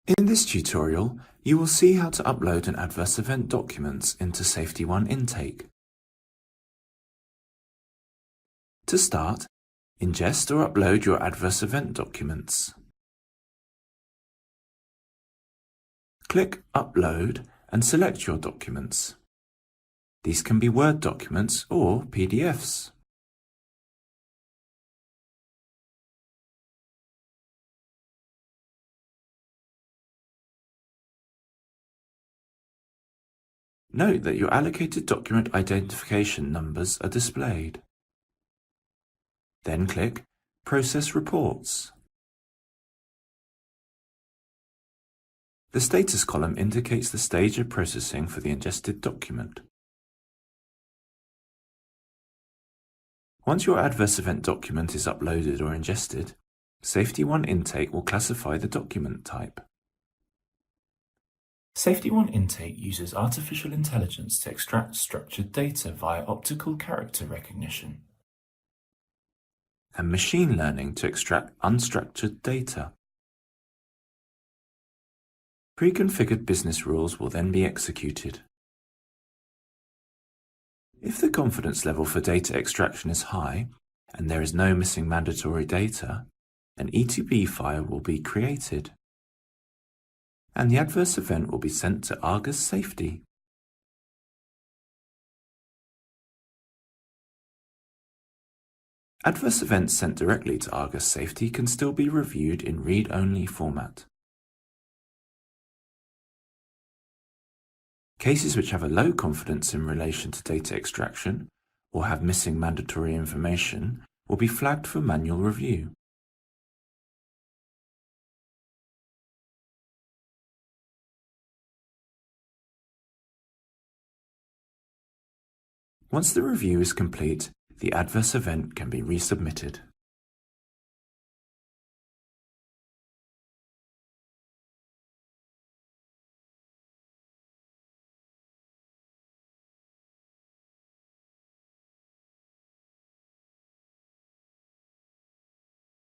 In this tutorial, you will see how to upload an adverse event documents into SafetyOne Intake. To start, ingest or upload your adverse event documents. Click Upload and select your documents. These can be Word documents or PDFs. Note that your allocated document identification numbers are displayed. Then click Process Reports. The status column indicates the stage of processing for the ingested document. Once your adverse event document is uploaded or ingested, SafetyOne Intake will classify the document type. SafetyOne Intake uses artificial intelligence to extract structured data via optical character recognition and machine learning to extract unstructured data. Pre-configured business rules will then be executed. If the confidence level for data extraction is high and there is no missing mandatory data, an E2B file will be created, and the adverse event will be sent to Argus Safety. Adverse events sent directly to Argus Safety can still be reviewed in read-only format. Cases which have a low confidence in relation to data extraction or have missing mandatory information will be flagged for manual review. Once the review is complete, the adverse event can be resubmitted.